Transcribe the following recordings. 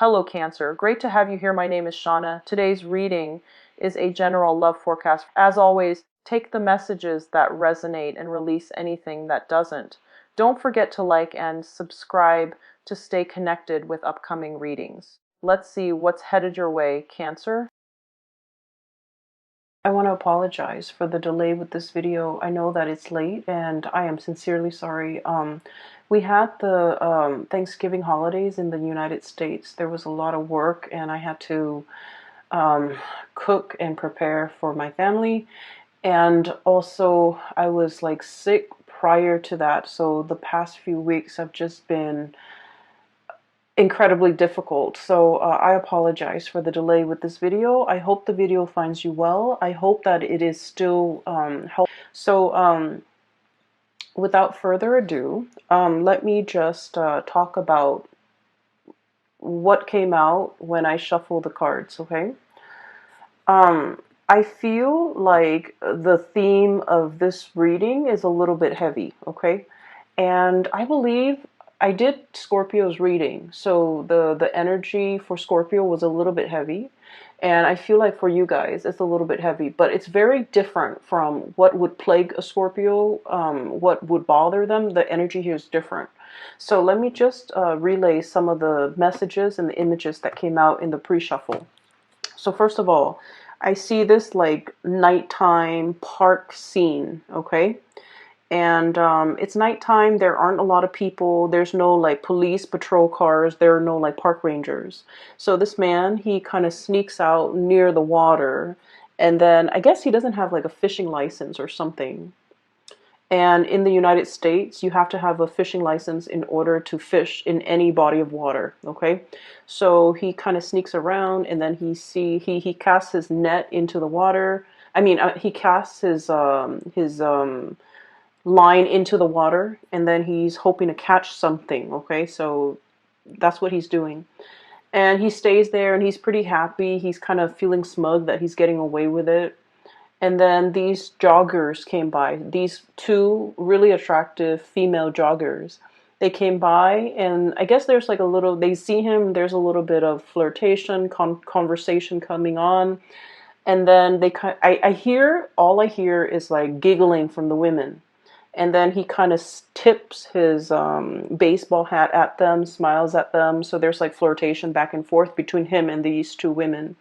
Hello, Cancer. Great to have you here. My name is Shauna. Today's reading is a general love forecast. As always, take the messages that resonate and release anything that doesn't. Don't forget to like and subscribe to stay connected with upcoming readings. Let's see what's headed your way, Cancer. I want to apologize for the delay with this video. I know that it's late and I am sincerely sorry. We had the Thanksgiving holidays in the United States. There was a lot of work and I had to cook and prepare for my family. And also I was like sick prior to that. So the past few weeks have just been incredibly difficult. So I apologize for the delay with this video. I hope the video finds you well. I hope that it is still helpful. So without further ado, let me just talk about what came out when I shuffled the cards, okay? I feel like the theme of this reading is a little bit heavy, okay? And I believe I did Scorpio's reading, so the energy for Scorpio was a little bit heavy, and I feel like for you guys it's a little bit heavy, but it's very different from what would plague a Scorpio, what would bother them. The energy here is different. So let me just relay some of the messages and the images that came out in the pre-shuffle. So first of all, I see this like nighttime park scene, okay? And it's nighttime. There aren't a lot of people. There's no like police patrol cars. There are no like park rangers. So this man, he kind of sneaks out near the water. And then I guess he doesn't have like a fishing license or something. And in the United States, you have to have a fishing license in order to fish in any body of water, okay? So he kind of sneaks around and then he casts his net into the water. I mean, he casts his line into the water and then he's hoping to catch something, okay? So that's what he's doing. And he stays there and he's pretty happy. He's kind of feeling smug that he's getting away with it. And then these joggers came by, these two really attractive female joggers. They came by and I guess there's like a little, they see him, there's a little bit of flirtation, conversation coming on. And then all I hear is like giggling from the women. And then he kind of tips his baseball hat at them, smiles at them. So there's like flirtation back and forth between him and these two women.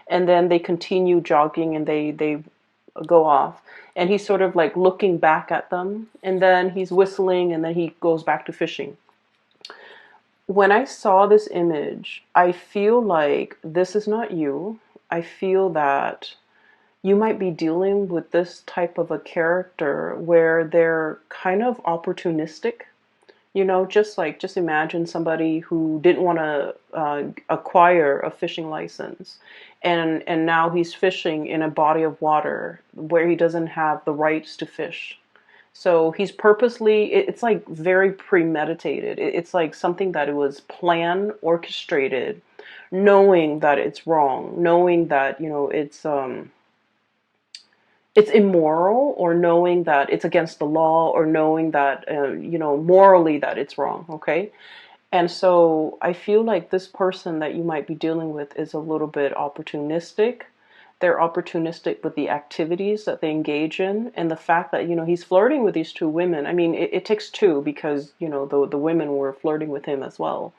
And then they continue jogging and they go off. And he's sort of like looking back at them. And then he's whistling and then he goes back to fishing. When I saw this image, I feel like this is not you. I feel that you might be dealing with this type of a character where they're kind of opportunistic. You know, just imagine somebody who didn't want to acquire a fishing license. And now he's fishing in a body of water where he doesn't have the rights to fish. So he's purposely, it's like very premeditated. It's like something that it was planned, orchestrated, knowing that it's wrong, knowing that, you know, it's immoral, or knowing that it's against the law, or knowing that, you know, morally that it's wrong, okay? And so I feel like this person that you might be dealing with is a little bit opportunistic. They're opportunistic with the activities that they engage in, and the fact that, you know, he's flirting with these two women. I mean, it takes two because, you know, the women were flirting with him as well.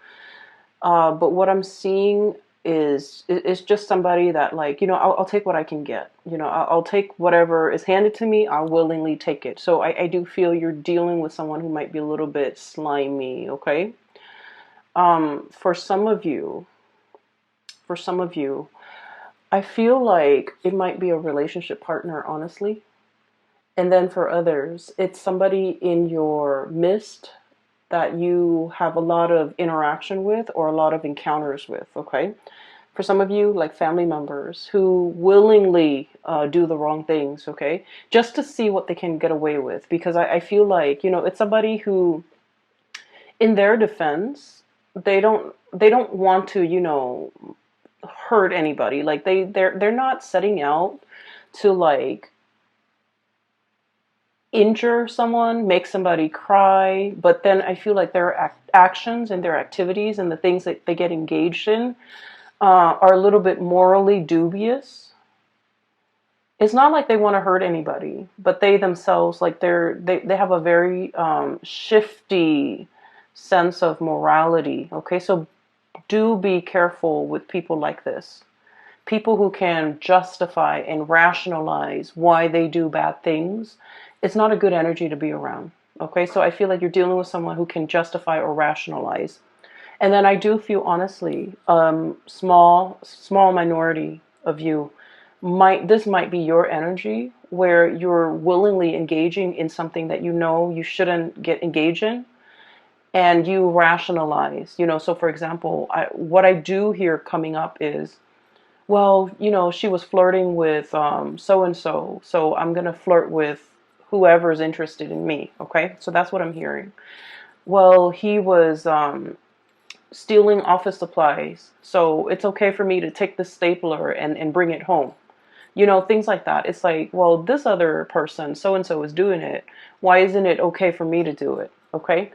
But what I'm seeing is just somebody that, like, you know, I'll take what I can get. You know, I'll take whatever is handed to me. I'll willingly take it. So I do feel you're dealing with someone who might be a little bit slimy, okay? For some of you, I feel like it might be a relationship partner, honestly. And then for others, it's somebody in your midst that you have a lot of interaction with or a lot of encounters with, okay? For some of you, like family members who willingly do the wrong things, okay? Just to see what they can get away with. Because I feel like, you know, it's somebody who, in their defense, they don't want to, you know, hurt anybody. Like they're not setting out to like injure someone, make somebody cry, but then I feel like their actions and their activities and the things that they get engaged in are a little bit morally dubious. It's not like they want to hurt anybody, but they themselves, like they have a very shifty sense of morality. Okay, so do be careful with people like this. People who can justify and rationalize why they do bad things. It's not a good energy to be around. Okay, so I feel like you're dealing with someone who can justify or rationalize. And then I do feel, honestly, small minority of you might be your energy where you're willingly engaging in something that you know you shouldn't get engaged in, and you rationalize. So for example, what I do hear coming up is, well, she was flirting with so and so, so I'm gonna flirt with whoever's interested in me. Okay, so that's what I'm hearing. Well, he was stealing office supplies, so it's okay for me to take the stapler and bring it home. Things like that. It's like, well, this other person, so and so, is doing it. Why isn't it okay for me to do it? Okay.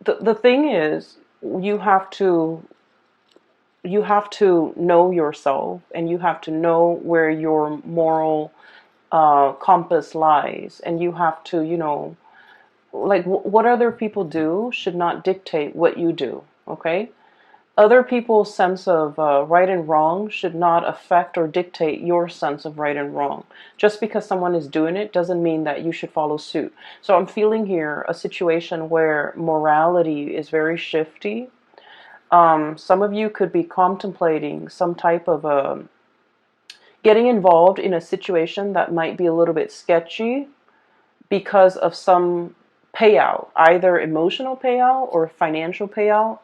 The thing is, you have to know yourself, and you have to know where your moral compass lies, and you have to, like what other people do should not dictate what you do. Okay. Other people's sense of right and wrong should not affect or dictate your sense of right and wrong. Just because someone is doing it doesn't mean that you should follow suit. So I'm feeling here a situation where morality is very shifty. Some of you could be contemplating some type of getting involved in a situation that might be a little bit sketchy because of some payout, either emotional payout or financial payout.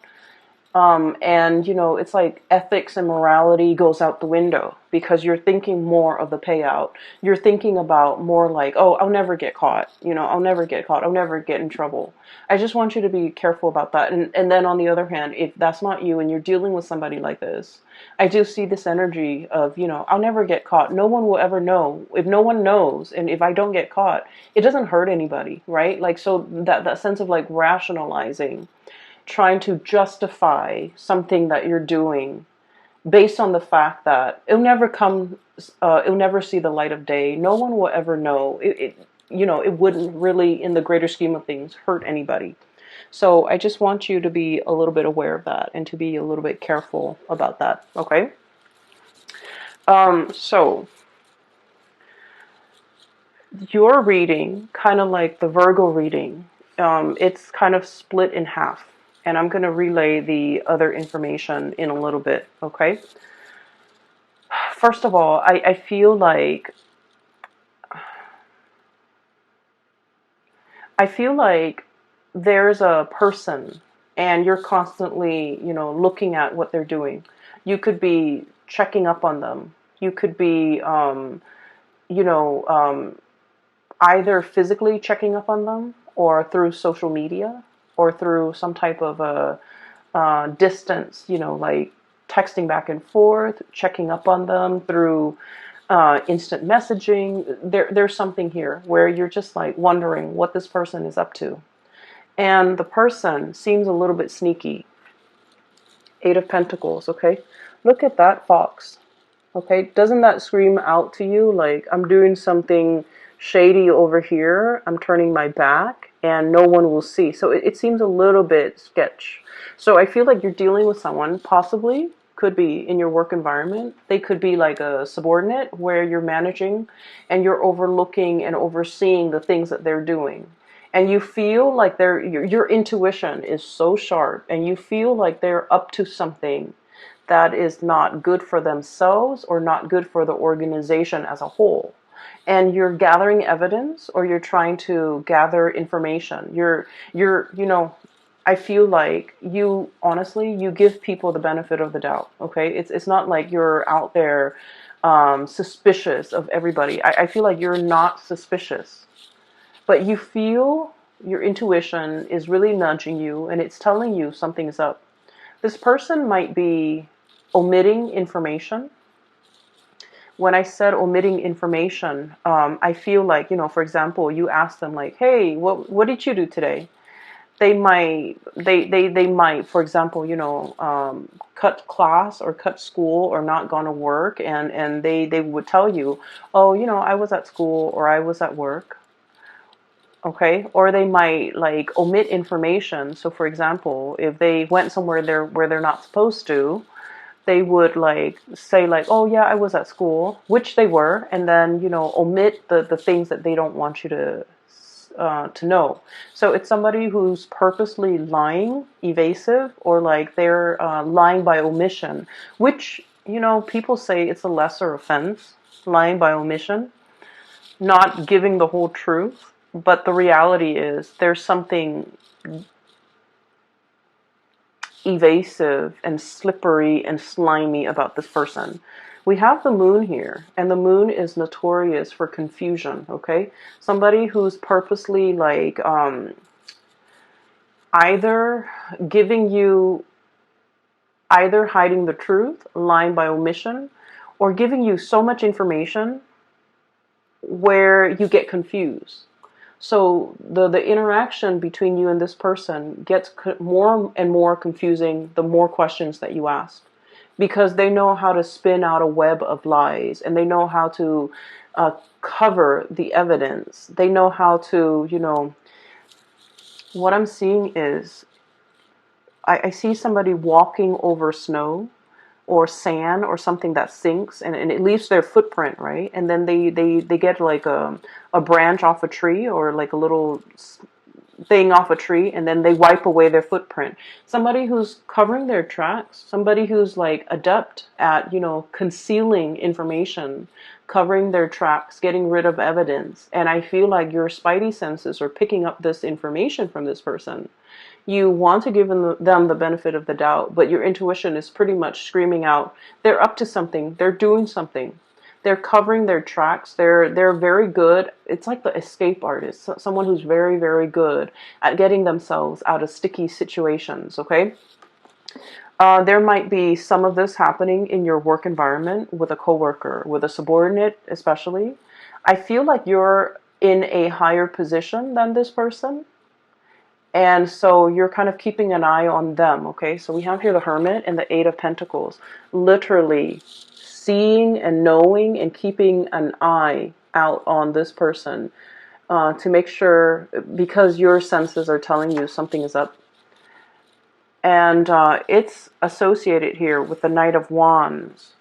And it's like ethics and morality goes out the window because you're thinking more of the payout. You're thinking about more like, oh, I'll never get caught. I'll never get caught. I'll never get in trouble. I just want you to be careful about that. And then on the other hand, if that's not you and you're dealing with somebody like this, I do see this energy of, I'll never get caught. No one will ever know. If no one knows, and if I don't get caught, it doesn't hurt anybody, right? Like, so that sense of like rationalizing, trying to justify something that you're doing based on the fact that it'll never see the light of day. No one will ever know. It wouldn't really, in the greater scheme of things, hurt anybody. So I just want you to be a little bit aware of that and to be a little bit careful about that. Okay. So your reading, kind of like the Virgo reading, it's kind of split in half. And I'm going to relay the other information in a little bit, okay? First of all, I feel like there's a person and you're constantly, looking at what they're doing. You could be checking up on them. You could be, either physically checking up on them or through social media or through some type of a distance, like texting back and forth, checking up on them through instant messaging. There's something here where you're just like wondering what this person is up to. And the person seems a little bit sneaky. 8 of Pentacles, okay? Look at that fox, okay? Doesn't that scream out to you like, I'm doing something shady over here, I'm turning my back, and no one will see? So it seems a little bit sketch. So I feel like you're dealing with someone, possibly, could be in your work environment. They could be like a subordinate where you're managing and you're overlooking and overseeing the things that they're doing. And you feel like your intuition is so sharp, and you feel like they're up to something that is not good for themselves or not good for the organization as a whole. And you're gathering evidence, or you're trying to gather information. I feel like you, honestly, you give people the benefit of the doubt, okay? It's not like you're out there suspicious of everybody. I feel like you're not suspicious. But you feel your intuition is really nudging you, and it's telling you something's up. This person might be omitting information, when I said omitting information, I feel like, for example, you ask them like, hey, what did you do today? They might, for example, cut class or cut school or not gone to work, and they would tell you, oh, I was at school or I was at work. Okay, or they might like omit information. So for example, if they went somewhere where they're not supposed to, they would like say like, oh yeah, I was at school, which they were, and then omit the things that they don't want you to know. So it's somebody who's purposely lying, evasive, or like they're lying by omission, which people say it's a lesser offense, lying by omission, not giving the whole truth. But the reality is there's something evasive and slippery and slimy about this person. We have the moon here, and the moon is notorious for confusion, okay? Somebody who's purposely like either giving you, either hiding the truth, lying by omission, or giving you so much information where you get confused. So the interaction between you and this person gets more and more confusing the more questions that you ask, because they know how to spin out a web of lies, and they know how to cover the evidence. They know how to, what I'm seeing is I see somebody walking over snow or sand or something that sinks, and it leaves their footprint, right? And then they get like a branch off a tree, or like a little thing off a tree, and then they wipe away their footprint. Somebody who's covering their tracks, somebody who's like adept at concealing information, covering their tracks, getting rid of evidence. And I feel like your spidey senses are picking up this information from this person. You want to give them the benefit of the doubt, but your intuition is pretty much screaming out, they're up to something, they're doing something, they're covering their tracks, they're very good. It's like the escape artist, someone who's very, very good at getting themselves out of sticky situations, okay? There might be some of this happening in your work environment with a coworker, with a subordinate especially. I feel like you're in a higher position than this person. And so you're kind of keeping an eye on them, okay? So we have here the Hermit and the Eight of Pentacles. Literally seeing and knowing and keeping an eye out on this person to make sure, because your senses are telling you something is up. And it's associated here with the Knight of Wands.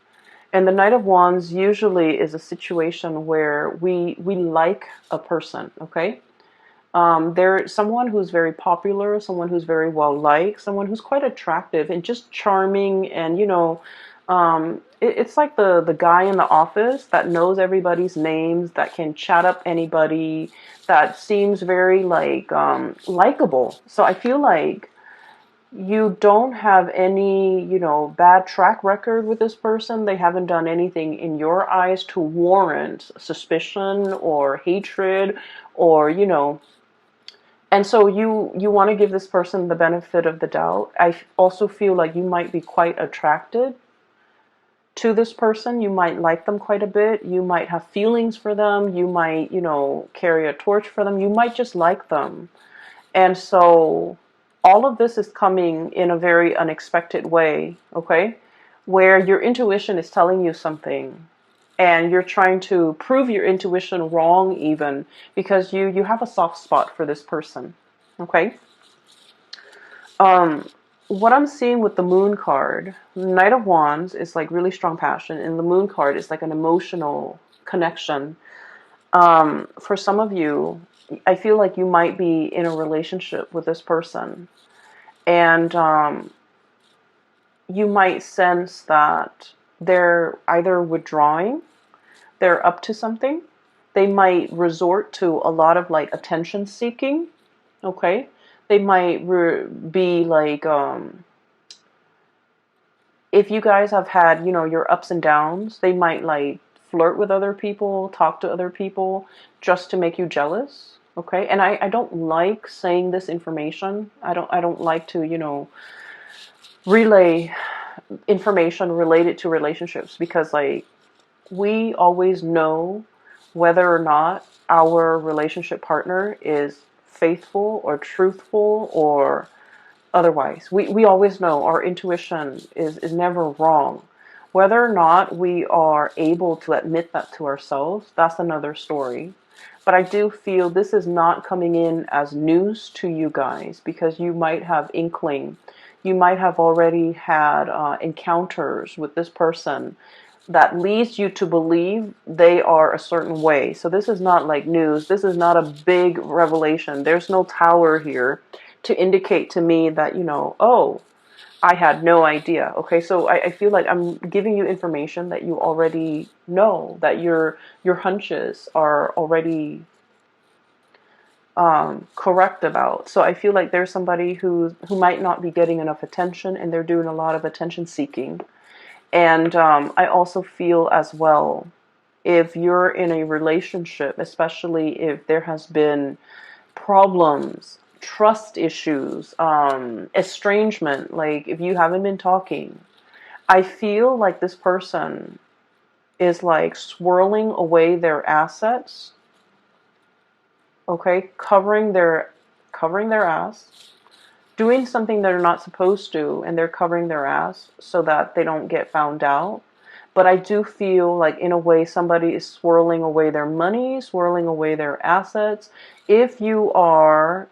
And the Knight of Wands usually is a situation where we like a person, okay? They're someone who's very popular, someone who's very well liked, someone who's quite attractive and just charming, and it's like the guy in the office that knows everybody's names, that can chat up anybody, that seems very like likable. So I feel like you don't have any bad track record with this person. They haven't done anything in your eyes to warrant suspicion or hatred, or and so you want to give this person the benefit of the doubt. I also feel like you might be quite attracted to this person. You might like them quite a bit. You might have feelings for them. You might, carry a torch for them. You might just like them. And so all of this is coming in a very unexpected way, okay? Where your intuition is telling you something, and you're trying to prove your intuition wrong even, because you have a soft spot for this person, okay? What I'm seeing with the Moon card, Knight of Wands is like really strong passion, and the Moon card is like an emotional connection. For some of you, I feel like you might be in a relationship with this person, and you might sense that they're either withdrawing, they're up to something. They might resort to a lot of like attention seeking, okay? They might be like, if you guys have had, your ups and downs, they might like flirt with other people, talk to other people just to make you jealous, okay? And I don't like saying this information. I don't like to, relay information related to relationships, because like we always know whether or not our relationship partner is faithful or truthful or otherwise. We always know. Our intuition is never wrong. Whether or not we are able to admit that to ourselves, that's another story. But I do feel this is not coming in as news to you guys, because you might have inkling. You might have already had encounters with this person that leads you to believe they are a certain way. So this is not like news. This is not a big revelation. There's no tower here to indicate to me that, oh, I had no idea. Okay, so I feel like I'm giving you information that you already know, that your hunches are already correct about. So I feel like there's somebody who might not be getting enough attention, and they're doing a lot of attention seeking. And I also feel as well, if you're in a relationship, especially if there has been problems, trust issues, estrangement, like if you haven't been talking, I feel like this person is like swirling away their assets, okay, covering their ass, doing something they're not supposed to, and they're covering their ass so that they don't get found out. But I do feel like, in a way, somebody is swirling away their money, swirling away their assets. If you are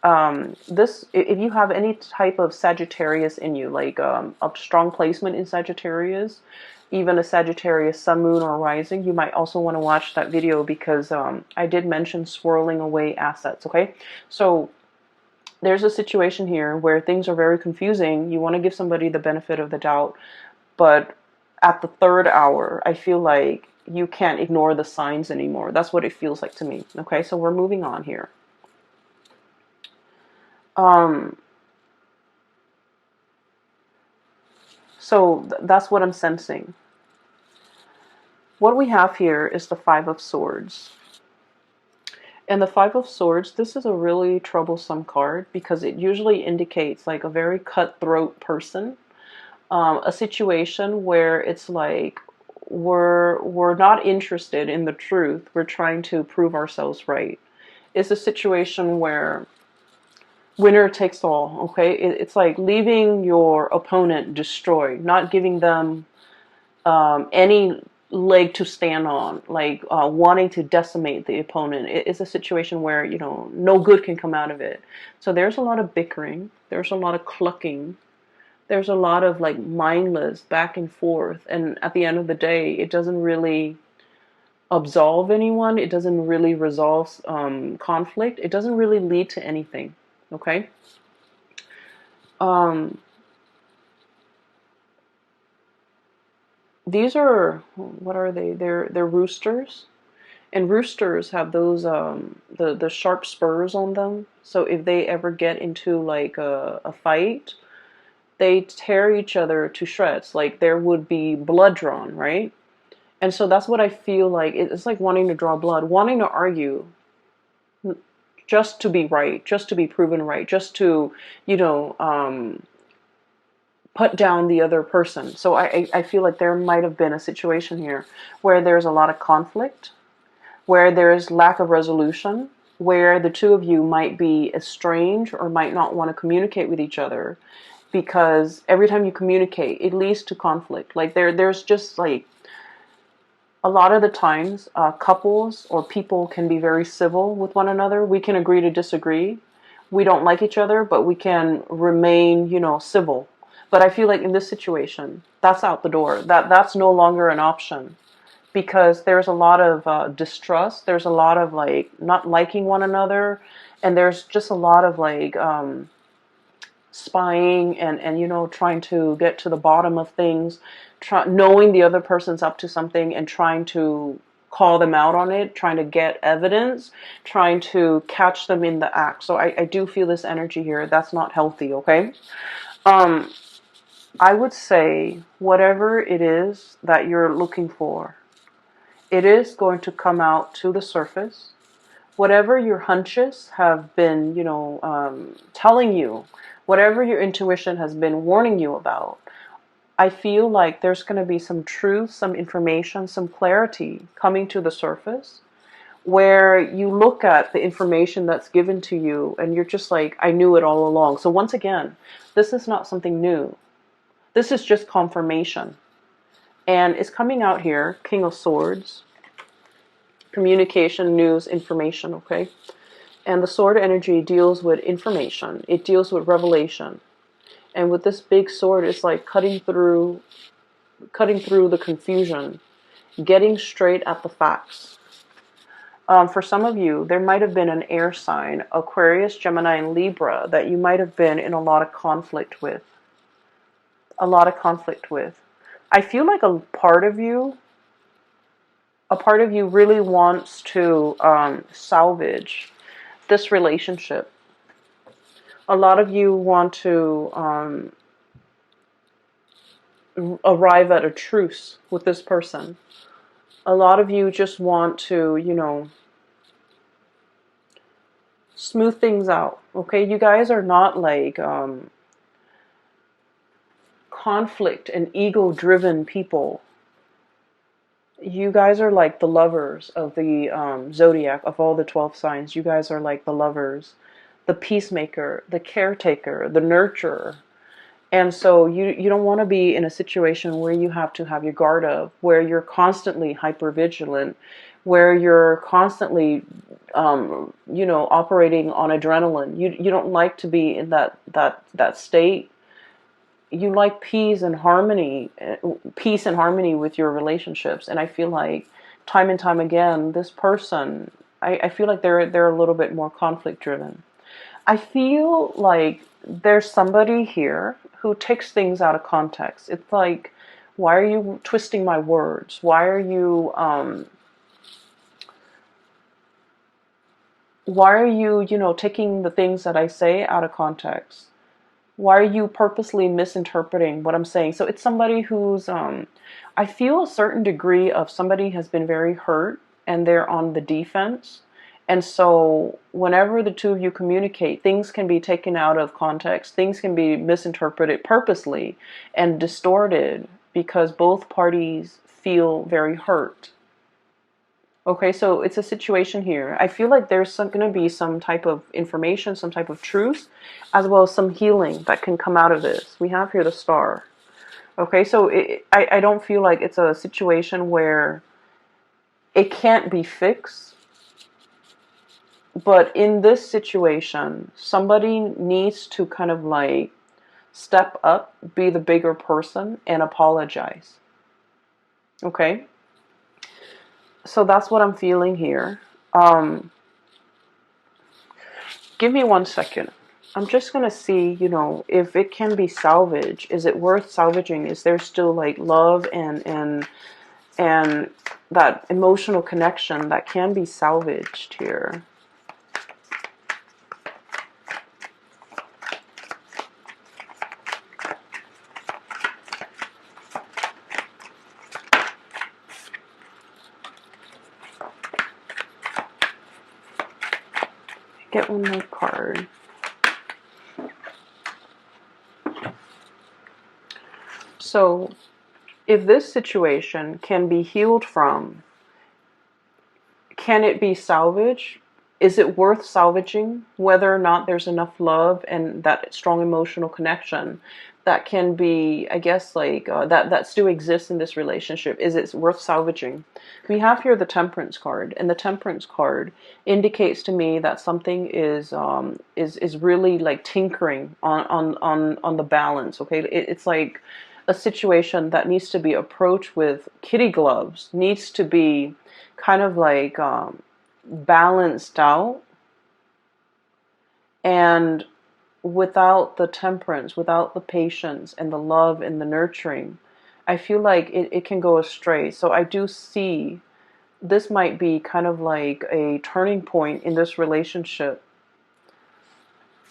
if you have any type of Sagittarius in you, like a strong placement in Sagittarius, even a Sagittarius sun, moon, or rising, you might also want to watch that video, because I did mention swirling away assets. Okay, so there's a situation here where things are very confusing. You want to give somebody the benefit of the doubt, but at the third hour, I feel like you can't ignore the signs anymore. That's what it feels like to me. Okay, so we're moving on here. So that's what I'm sensing. What we have here is the Five of Swords. And the Five of Swords, this is a really troublesome card, because it usually indicates like a very cutthroat person. A situation where it's like we're not interested in the truth. We're trying to prove ourselves right. It's a situation where winner takes all. Okay, it's like leaving your opponent destroyed, not giving them any leg to stand on, like wanting to decimate the opponent. It's a situation where no good can come out of it. So there's a lot of bickering. There's a lot of clucking. There's a lot of like mindless back and forth, and at the end of the day, it doesn't really absolve anyone. It doesn't really resolve conflict. It doesn't really lead to anything. Okay. These are, what are they? They're roosters, and roosters have those the sharp spurs on them. So if they ever get into like a fight, they tear each other to shreds. Like there would be blood drawn, right? And so that's what I feel like. It's like wanting to draw blood, wanting to argue just to be right, just to be proven right, just to, put down the other person. So I feel like there might have been a situation here where there's a lot of conflict, where there's lack of resolution, where the two of you might be estranged or might not want to communicate with each other, because every time you communicate, it leads to conflict. Like there's just like, a lot of the times, couples or people can be very civil with one another. We can agree to disagree. We don't like each other, but we can remain, civil. But I feel like in this situation, that's out the door. That's no longer an option, because there's a lot of distrust. There's a lot of like not liking one another, and there's just a lot of like spying and trying to get to the bottom of things, knowing the other person's up to something and trying to call them out on it, trying to get evidence, trying to catch them in the act. So I do feel this energy here. That's not healthy. Okay. I would say whatever it is that you're looking for, it is going to come out to the surface. Whatever your hunches have been, telling you, whatever your intuition has been warning you about, I feel like there's going to be some truth, some information, some clarity coming to the surface, where you look at the information that's given to you and you're just like, I knew it all along. So once again, this is not something new. This is just confirmation. And it's coming out here, King of Swords, communication, news, information, okay? And the sword energy deals with information. It deals with revelation. And with this big sword, it's like cutting through the confusion, getting straight at the facts. For some of you, there might have been an air sign, Aquarius, Gemini, and Libra, that you might have been in a lot of conflict with. A lot of conflict with. I feel like a part of you really wants to salvage this relationship. A lot of you want to arrive at a truce with this person. A lot of you just want to, you know, smooth things out, okay? You guys are not like conflict and ego-driven people. You guys are like the lovers of the zodiac, of all the 12 signs. You guys are like the lovers, the peacemaker, the caretaker, the nurturer. And so you don't want to be in a situation where you have to have your guard up, where you're constantly hypervigilant, where you're constantly, you know, operating on adrenaline. You don't like to be in that state. You like peace and harmony with your relationships. And I feel like time and time again, this person, I feel like they're a little bit more conflict driven. I feel like there's somebody here who takes things out of context. It's like, why are you twisting my words? Why are you, you know, taking the things that I say out of context? Why are you purposely misinterpreting what I'm saying? So it's somebody who's, I feel a certain degree of somebody has been very hurt and they're on the defense. And so whenever the two of you communicate, things can be taken out of context. Things can be misinterpreted purposely and distorted because both parties feel very hurt. Okay, so it's a situation here. I feel like there's going to be some type of information, some type of truth, as well as some healing that can come out of this. We have here the Star. Okay, so I don't feel like it's a situation where it can't be fixed. But in this situation, somebody needs to kind of like step up, be the bigger person, and apologize. Okay? So that's what I'm feeling here. Give me 1 second. I'm just going to see, you know, if it can be salvaged. Is it worth salvaging? Is there still like love and that emotional connection that can be salvaged here? Get one more card. So, if this situation can be healed from, can it be salvaged? Is it worth salvaging? Whether or not there's enough love and that strong emotional connection that can be, I guess, like that still exists in this relationship. Is it worth salvaging? We have here the Temperance card, and the Temperance card indicates to me that something is really like tinkering on the balance. Okay, it's like a situation that needs to be approached with kitty gloves, needs to be kind of like balanced out. And without the temperance, without the patience and the love and the nurturing, I feel like it can go astray. So I do see this might be kind of like a turning point in this relationship.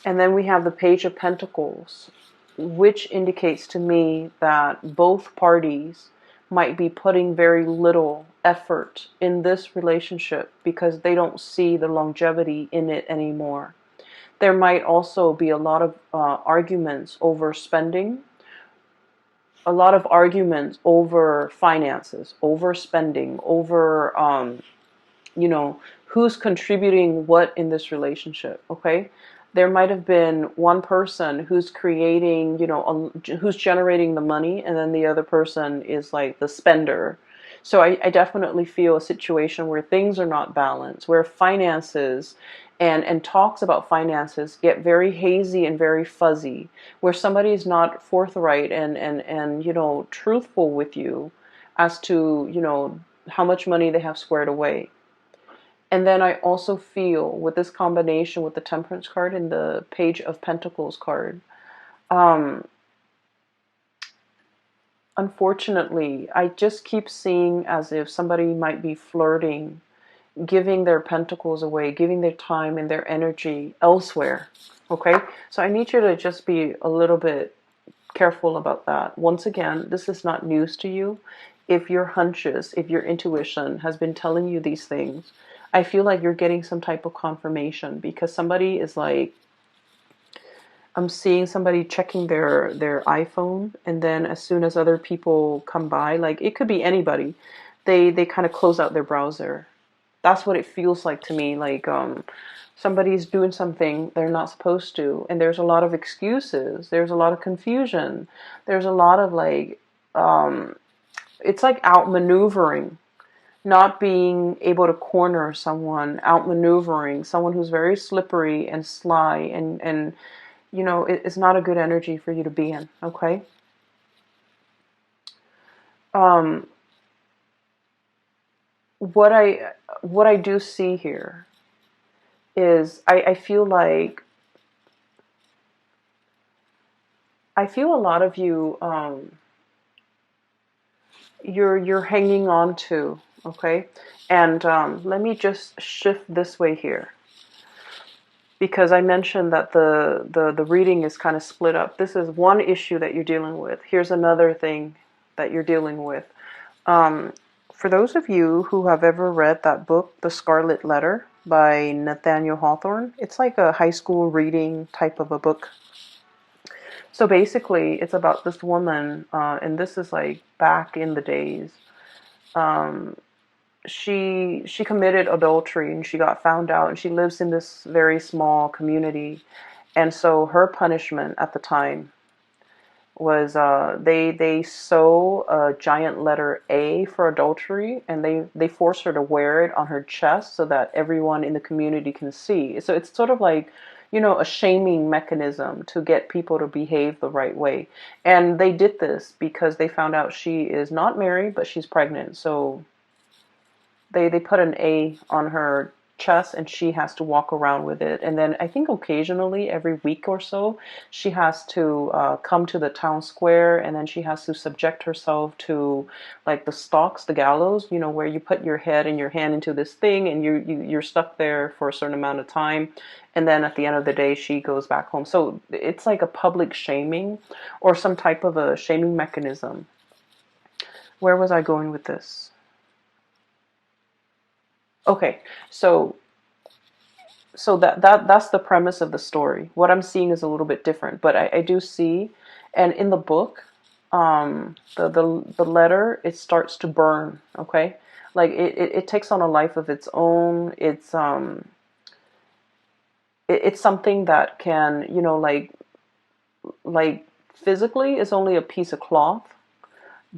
And then we have the Page of Pentacles, which indicates to me that both parties might be putting very little effort in this relationship because they don't see the longevity in it anymore. There might also be a lot of arguments over spending, a lot of arguments over finances, over spending, over you know, who's contributing what in this relationship, okay? There might have been one person who's creating, you know, who's generating the money, and then the other person is like the spender. So I definitely feel a situation where things are not balanced, where finances and talks about finances get very hazy and very fuzzy, where somebody is not forthright and you know, truthful with you as to, you know, how much money they have squared away. And then I also feel with this combination with the Temperance card and the Page of Pentacles card, um, unfortunately, I just keep seeing as if somebody might be flirting, giving their pentacles away, giving their time and their energy elsewhere. Okay? So I need you to just be a little bit careful about that. Once again, this is not news to you. If your hunches, if your intuition has been telling you these things, I feel like you're getting some type of confirmation, because somebody is like, I'm seeing somebody checking their iPhone, and then as soon as other people come by, like it could be anybody, they kind of close out their browser. That's what it feels like to me. Like somebody's doing something they're not supposed to, and there's a lot of excuses. There's a lot of confusion. There's a lot of like it's like outmaneuvering, not being able to corner someone, outmaneuvering someone who's very slippery and sly, and you know, it's not a good energy for you to be in. Okay. Um, what I do see here is I feel like I feel a lot of you you're hanging on to, okay? And let me just shift this way here, because I mentioned that the reading is kind of split up. This is one issue that you're dealing with. Here's another thing that you're dealing with. Um, for those of you who have ever read that book, The Scarlet Letter by Nathaniel Hawthorne, it's like a high school reading type of a book. So basically, it's about this woman, and this is like back in the days. Um, she committed adultery and she got found out, and she lives in this very small community. And so her punishment at the time was they sew a giant letter A for adultery, and they force her to wear it on her chest so that everyone in the community can see. So it's sort of like, you know, a shaming mechanism to get people to behave the right way. And they did this because they found out she is not married, but she's pregnant. So they put an A on her chest, and she has to walk around with it. And then I think occasionally, every week or so, she has to come to the town square, and then she has to subject herself to like the stocks, the gallows, you know, where you put your head and your hand into this thing, and you're stuck there for a certain amount of time. And then at the end of the day, she goes back home. So it's like a public shaming, or some type of a shaming mechanism. Where was I going with this? Okay, so that's the premise of the story. What I'm seeing is a little bit different, but I do see, and in the book, the letter, it starts to burn. Okay, like it takes on a life of its own. It's something that can, you know, like physically is only a piece of cloth,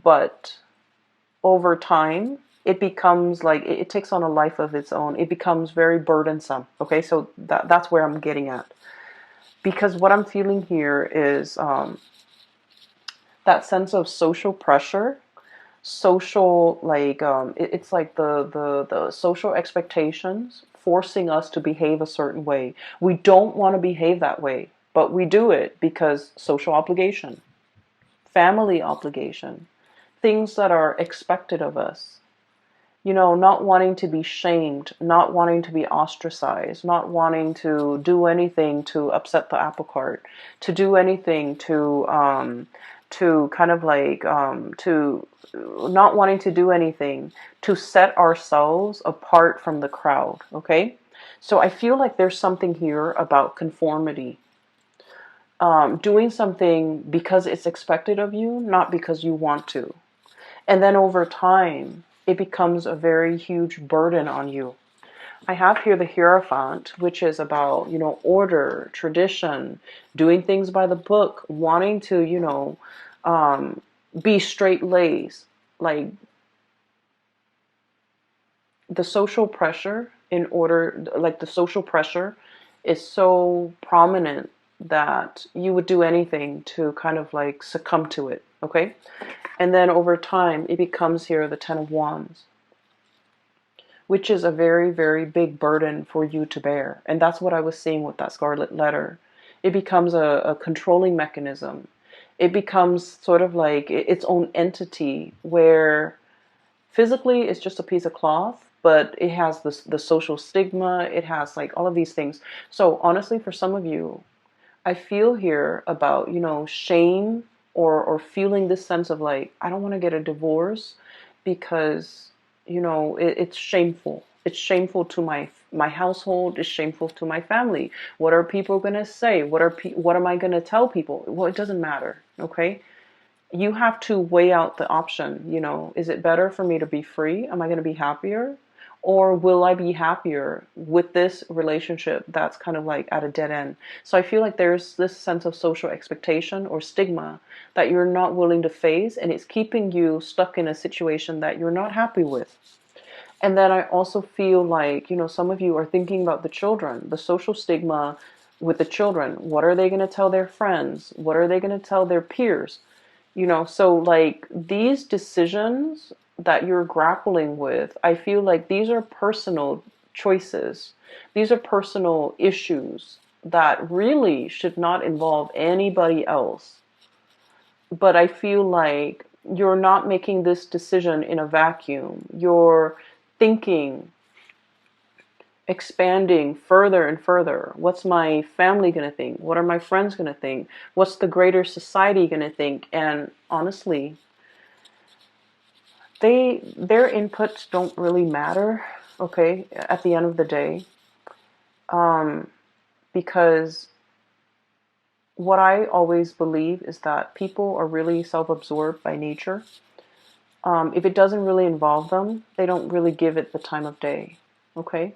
but over time it becomes like it takes on a life of its own. It becomes very burdensome. Okay, so that's where I'm getting at, because what I'm feeling here is that sense of social pressure, social like it's like the social expectations forcing us to behave a certain way. We don't want to behave that way, but we do it because social obligation, family obligation, things that are expected of us. You know, not wanting to be shamed, not wanting to be ostracized, not wanting to do anything to upset the apple cart, to do anything to kind of like, to not wanting to do anything to set ourselves apart from the crowd, okay? So I feel like there's something here about conformity. doing something because it's expected of you, not because you want to. And then over time, it becomes a very huge burden on you. I have here the Hierophant, which is about, order, tradition, doing things by the book, wanting to, be straight-laced. Like the social pressure the social pressure is so prominent that you would do anything to kind of like succumb to it, okay? And then over time, it becomes here the Ten of Wands, which is a very, very big burden for you to bear. And that's what I was seeing with that Scarlet Letter. It becomes a controlling mechanism. It becomes sort of like its own entity where physically it's just a piece of cloth, but it has the social stigma. It has like all of these things. So honestly, for some of you, I feel here about, shame or feeling this sense of like, I don't want to get a divorce because, it's shameful. It's shameful to my household. It's shameful to my family. What are people going to say? What am I going to tell people? Well, it doesn't matter. Okay. You have to weigh out the option, is it better for me to be free? Am I going to be happier? Or will I be happier with this relationship that's kind of like at a dead end? So I feel like there's this sense of social expectation or stigma that you're not willing to face, and it's keeping you stuck in a situation that you're not happy with. And then I also feel like, some of you are thinking about the children, the social stigma with the children. What are they going to tell their friends? What are they going to tell their peers? So like these decisions that you're grappling with, I feel like these are personal choices. These are personal issues that really should not involve anybody else. But I feel like you're not making this decision in a vacuum. You're thinking, expanding further and further. What's my family going to think? What are my friends going to think? What's the greater society going to think? And honestly, their inputs don't really matter, okay, at the end of the day. Because what I always believe is that people are really self-absorbed by nature. If it doesn't really involve them, they don't really give it the time of day, okay?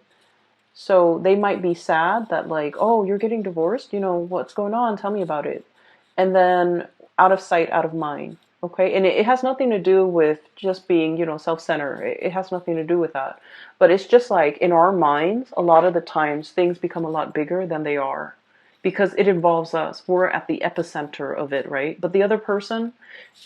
So they might be sad that like, oh, you're getting divorced, what's going on? Tell me about it. And then out of sight, out of mind. Okay. And it has nothing to do with just being, self-centered. It has nothing to do with that. But it's just like in our minds, a lot of the times things become a lot bigger than they are because it involves us. We're at the epicenter of it, right? But the other person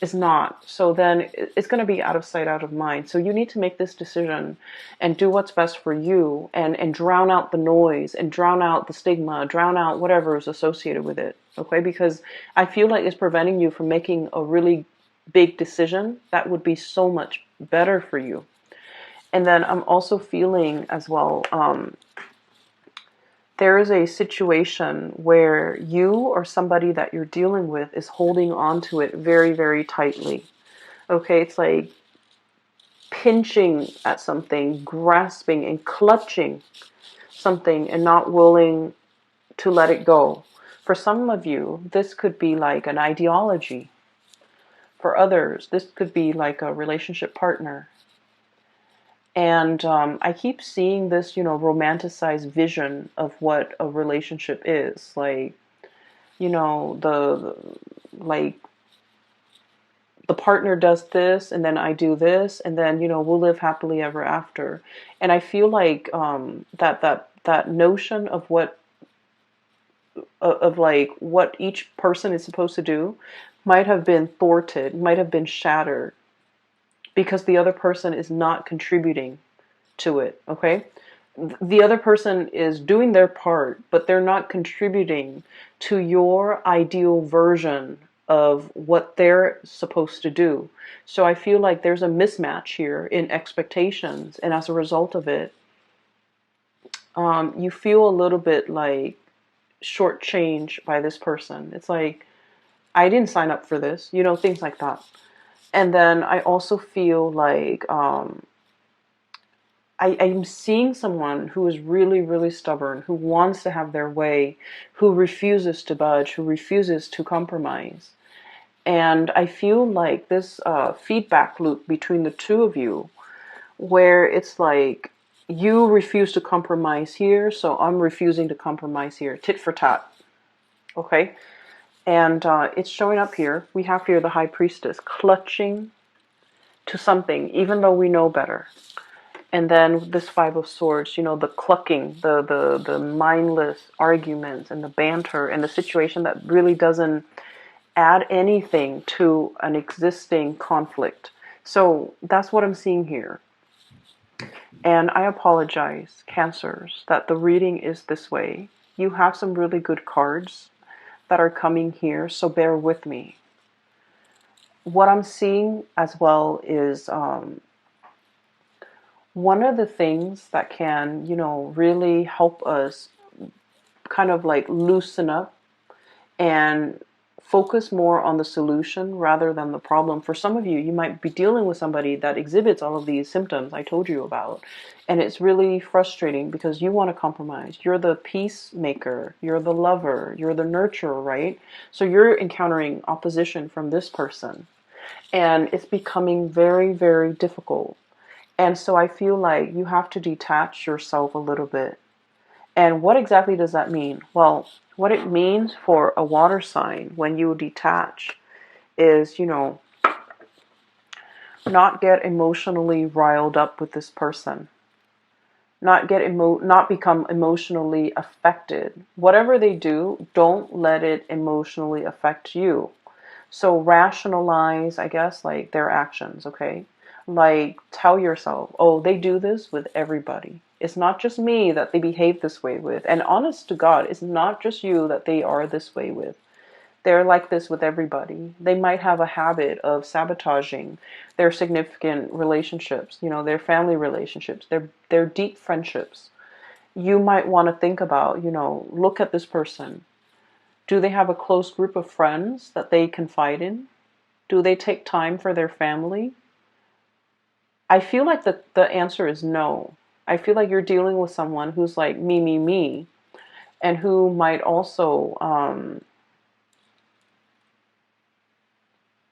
is not. So then it's going to be out of sight, out of mind. So you need to make this decision and do what's best for you and drown out the noise and drown out the stigma, drown out whatever is associated with it. Okay? Because I feel like it's preventing you from making a really big decision that would be so much better for you. And then I'm also feeling as well, there is a situation where you or somebody that you're dealing with is holding on to it very, very tightly. Okay, it's like pinching at something, grasping and clutching something and not willing to let it go. For some of you, this could be like an ideology. For others, this could be like a relationship partner. And I keep seeing this, romanticized vision of what a relationship is. Like, like the partner does this, and then I do this, and then, we'll live happily ever after. And I feel like that notion of like what each person is supposed to do might have been thwarted, might have been shattered because the other person is not contributing to it, okay? The other person is doing their part, but they're not contributing to your ideal version of what they're supposed to do. So I feel like there's a mismatch here in expectations, and as a result of it, you feel a little bit like shortchanged by this person. It's like, I didn't sign up for this, things like that. And then I also feel like I'm seeing someone who is really, really stubborn, who wants to have their way, who refuses to budge, who refuses to compromise. And I feel like this feedback loop between the two of you, where it's like you refuse to compromise here, so I'm refusing to compromise here. Tit for tat. Okay? And it's showing up here. We have here the High Priestess clutching to something, even though we know better. And then this Five of Swords, you know, the clucking, the mindless arguments and the banter and the situation that really doesn't add anything to an existing conflict. So that's what I'm seeing here. And I apologize, Cancers, that the reading is this way. You have some really good cards that are coming here, so bear with me. What I'm seeing as well is one of the things that can, you know, really help us kind of like loosen up and focus more on the solution rather than the problem. For some of you, you might be dealing with somebody that exhibits all of these symptoms I told you about. And it's really frustrating because you want to compromise. You're the peacemaker, you're the lover, you're the nurturer, right? So you're encountering opposition from this person. And it's becoming very, very difficult. And so I feel like you have to detach yourself a little bit. And what exactly does that mean? Well, what it means for a water sign when you detach is, you know, not get emotionally riled up with this person. Not become emotionally affected. Whatever they do, don't let it emotionally affect you. So rationalize, I guess, like their actions, okay? Like tell yourself, oh, they do this with everybody. It's not just me that they behave this way with. And honest to God, it's not just you that they are this way with. They're like this with everybody. They might have a habit of sabotaging their significant relationships, you know, their family relationships, their deep friendships. You might want to think about, you know, look at this person. Do they have a close group of friends that they confide in? Do they take time for their family? I feel like the answer is no. I feel like you're dealing with someone who's like me, and who might also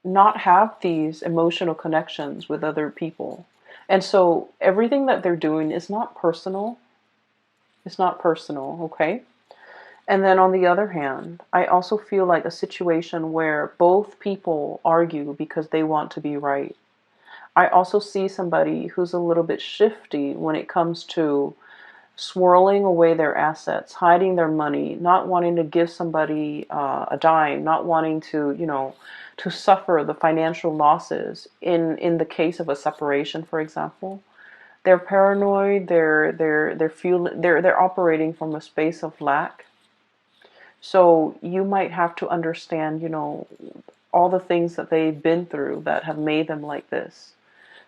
not have these emotional connections with other people. And so everything that they're doing is not personal. It's not personal, okay? And then on the other hand, I also feel like a situation where both people argue because they want to be right. I also see somebody who's a little bit shifty when it comes to swirling away their assets, hiding their money, not wanting to give somebody a dime, not wanting to, you know, to suffer the financial losses in the case of a separation, for example. They're paranoid. They're operating from a space of lack. So you might have to understand, you know, all the things that they've been through that have made them like this.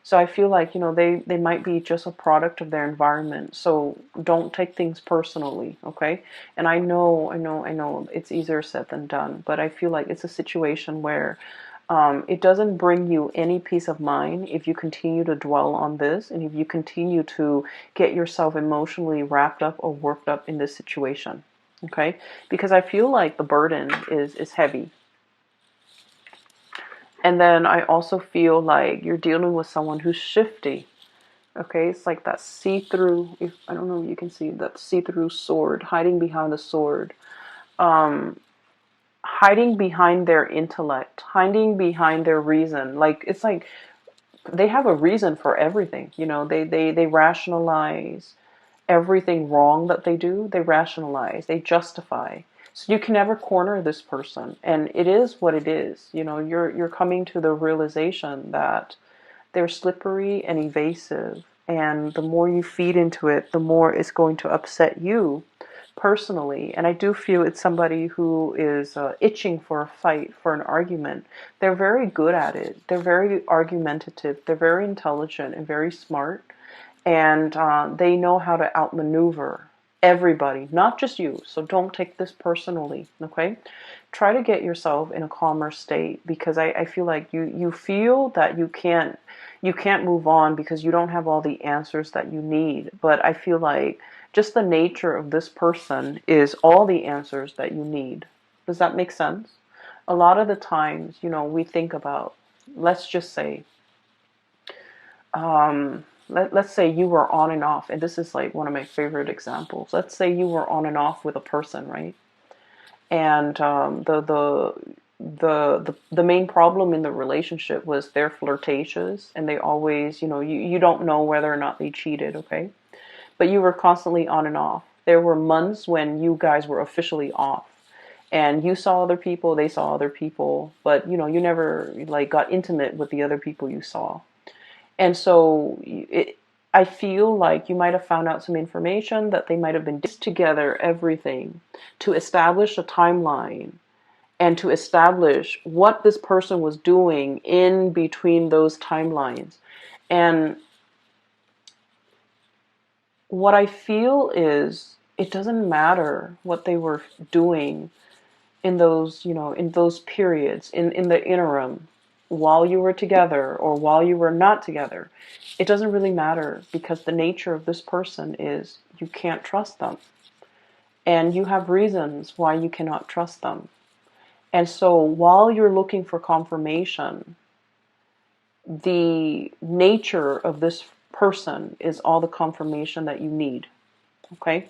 So I feel like, you know, they might be just a product of their environment. So don't take things personally, okay? And I know it's easier said than done, but I feel like it's a situation where it doesn't bring you any peace of mind if you continue to dwell on this and if you continue to get yourself emotionally wrapped up or worked up in this situation, okay? Because I feel like the burden is heavy. And then I also feel like you're dealing with someone who's shifty. Okay, it's like that see-through, if I don't know if you can see that see-through sword, hiding behind the sword. Hiding behind their intellect, hiding behind their reason. Like it's like they have a reason for everything. You know, they rationalize everything wrong that they do. They rationalize, they justify. So you can never corner this person, and it is what it is. You know, you're coming to the realization that they're slippery and evasive, and the more you feed into it, the more it's going to upset you personally. And I do feel it's somebody who is itching for a fight, for an argument. They're very good at it. They're very argumentative. They're very intelligent and very smart, and they know how to outmaneuver everybody, not just you. So don't take this personally, okay? try to get yourself in a calmer state, because I feel like you feel that you can't move on because you don't have all the answers that you need. But I feel like just the nature of this person is all the answers that you need. Does that make sense? A lot of the times, we think about, let's just say, let's say you were on and off, and this is like one of my favorite examples. Let's say you were on and off with a person, right? And the main problem in the relationship was they're flirtatious, and they always, you don't know whether or not they cheated, okay? But you were constantly on and off. There were months when you guys were officially off, and you saw other people, they saw other people, but you never like got intimate with the other people you saw. And so I feel like you might have found out some information that they might have been together, everything, to establish a timeline and to establish what this person was doing in between those timelines. And what I feel is it doesn't matter what they were doing in those, in those periods, in the interim, while you were together or while you were not together. It doesn't really matter, because the nature of this person is you can't trust them. And you have reasons why you cannot trust them. And so while you're looking for confirmation, the nature of this person is all the confirmation that you need. Okay?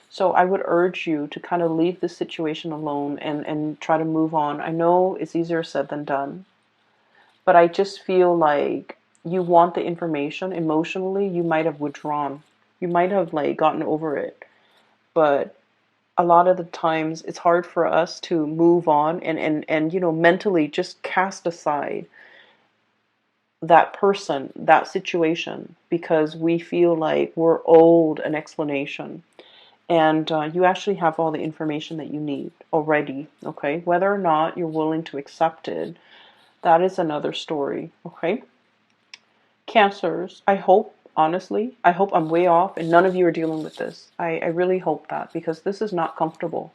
So I would urge you to kind of leave this situation alone and try to move on. I know it's easier said than done, but I just feel like you want the information. Emotionally, you might have withdrawn. You might have like gotten over it. But a lot of the times it's hard for us to move on and mentally just cast aside that person, that situation, because we feel like we're owed an explanation. And you actually have all the information that you need already, okay? Whether or not you're willing to accept it, that is another story, okay? Cancers, I hope, honestly, I hope I'm way off and none of you are dealing with this. I really hope that, because this is not comfortable.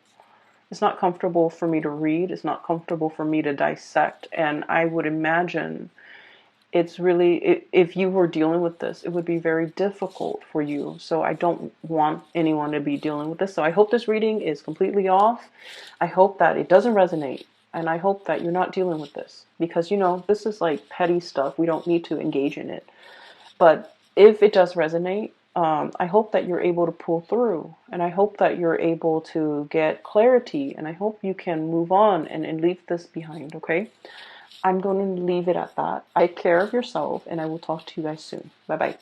It's not comfortable for me to read. It's not comfortable for me to dissect. And I would imagine it's really, if you were dealing with this, it would be very difficult for you. So I don't want anyone to be dealing with this. So I hope this reading is completely off. I hope that it doesn't resonate. And I hope that you're not dealing with this, because, this is like petty stuff. We don't need to engage in it. But if it does resonate, I hope that you're able to pull through. And I hope that you're able to get clarity. And I hope you can move on and leave this behind, okay? I'm going to leave it at that. Take care of yourself, and I will talk to you guys soon. Bye-bye.